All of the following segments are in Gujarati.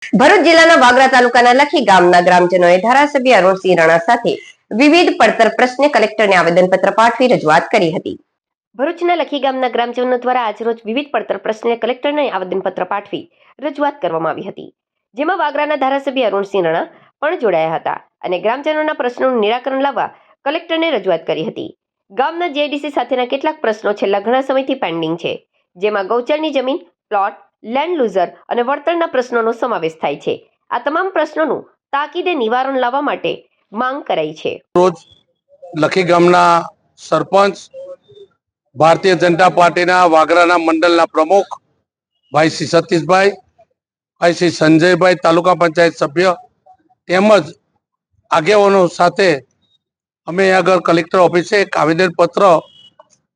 ભરૂચ જિલ્લાના વાગરા તાલુકાના લખી ગામના ગ્રામજનોએ ધારાસભ્ય અરુણસિંહ રાણા સાથે વિવિધ પડતર પ્રશ્ને કલેક્ટરને આવેદનપત્ર પાઠવી રજૂઆત કરી હતી. ભરૂચના લખી ગામના ગ્રામજનો દ્વારા આજરોજ વિવિધ પડતર પ્રશ્ને કલેક્ટરને આવેદનપત્ર પાઠવી રજૂઆત કરવામાં આવી હતી, જેમાં વાગરાના ધારાસભ્ય અરુણસિંહ રાણા પણ જોડાયા હતા અને ગ્રામજનોના પ્રશ્નોનું નિરાકરણ લાવવા કલેક્ટરને રજૂઆત કરી હતી. ગામના જીઆઈડીસી સાથેના કેટલાક પ્રશ્નો છેલ્લા ઘણા સમયથી પેન્ડિંગ છે, જેમાં ગૌચરની જમીન, પ્લોટ, લેન્ડ લૂઝર અને વળતરના પ્રશ્નોનો સમાવેશ થાય છે. આ તમામ પ્રશ્નોનું તાકીદે નિવારણ લાવવા માટે માંગ કરાઈ છે. રોજ લખી ગામના સરપંચ, ભારતીય જનતા પાર્ટીના વાગરાના મંડળના પ્રમુખ ભાઈ શ્રી સતીશભાઈ, ભાઈ શ્રી સંજયભાઈ, તાલુકા પંચાયત સભ્ય તેમજ આગેવાનો સાથે અમે આગળ કલેક્ટર ઓફિસે એક આવેદનપત્ર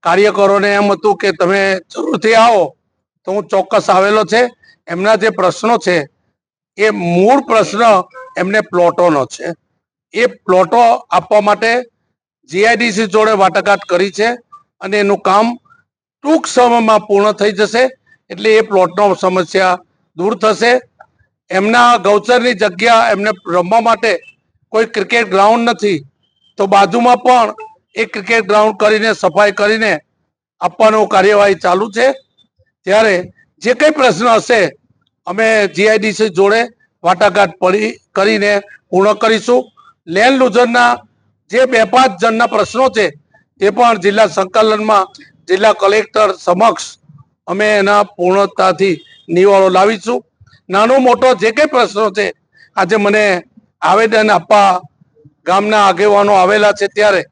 કાર્યકરોને એમ હતું કે તમે જરૂરથી આવો તો હું ચોક્કસ આવેલો છે. એમના જે પ્રશ્નો છે એ મૂળ પ્રશ્ન એમને પ્લોટોનો છે. એ પ્લોટો આપવા માટે જીઆઈડીસી જોડે વાટાઘાટ કરી છે અને એનું કામ ટૂંક સમયમાં પૂર્ણ થઈ જશે, એટલે એ પ્લોટનો સમસ્યા દૂર થશે. એમના ગૌચરની જગ્યા એમને રમવા માટે કોઈ ક્રિકેટ ગ્રાઉન્ડ નથી, તો બાજુમાં પણ એ ક્રિકેટ ગ્રાઉન્ડ કરીને સફાઈ કરીને આપવાનું કાર્યવાહી ચાલુ છે. ત્યારે જે કંઈ પ્રશ્ન હશે અમે જીઆઈડીસી જોડે વાટાઘાટ કરીને પૂર્ણ કરીશું. લેન્ડ લૂઝરના જે 2-5 જણના પ્રશ્નો છે તે પણ જિલ્લા સંકલનમાં જિલ્લા કલેક્ટર સમક્ષ અમે એના પૂર્ણતાથી નિવારો લાવીશું. નાનો મોટો જે કંઈ પ્રશ્નો છે આજે મને આવેદન આપવા ગામના આગેવાનો આવેલા છે, ત્યારે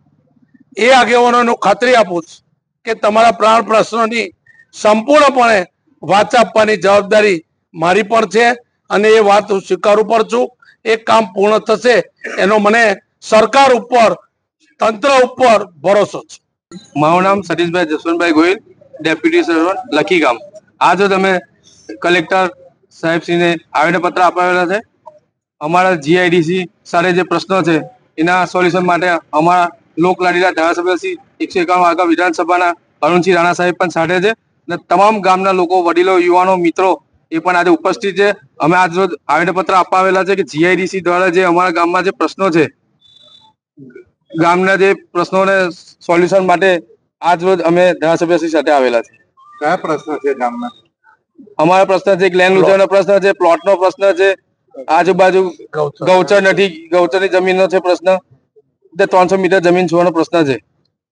એ આગેવાનોને ખાતરી આપું છું કે તમારા પ્રાણ પ્રશ્નોની સંપૂર્ણપણે વાચા આપવાની જવાબદારી મારી પણ છે અને એ વાત હું સ્વીકારું પણ છું. એ કામ પૂર્ણ થશે એનો મને સરકાર ઉપર, તંત્ર ઉપર ભરોસો છે. મારું નામ સતીશભાઈ જસવંતભાઈ ગોહિલ, ડેપ્યુટી સર્વન્ટ લખી ગામ. આજે તમે કલેક્ટર સાહેબશ્રીને આવેદનપત્ર આપાવેલા છે. અમારા જીઆઈડીસી સાથે જે પ્રશ્નો છે એના સોલ્યુશન માટે અમારા લોકલાડીલા ધારાસભ્ય શ્રી 151 વાગા વિધાનસભાના અરુણસિંહ રાણા સાહેબ પણ સાથે છે અને તમામ ગામના લોકો, વડીલો, યુવાનો, મિત્રો એ પણ આજે ઉપસ્થિત છે. અમે આજ રોજ આવેદનપત્ર આપાવેલા છે કે જીઆઈડીસી દ્વારા જે અમારા ગામમાં જે પ્રશ્નો છે, ગામના જે પ્રશ્નોને સોલ્યુશન માટે આજ રોજ અમે ધારાસભ્યશ્રી સાથે આવેલા છે. કયા પ્રશ્ન છે ગામના? અમારા પ્રશ્ન છે, લેન્ડ લૂઝરનો પ્રશ્ન છે, પ્લોટનો પ્રશ્ન છે, આજુબાજુ ગૌચર નથી, ગૌચરની જમીનનો છે પ્રશ્ન, 300 મીટર જમીન છોડવાનો પ્રશ્ન છે.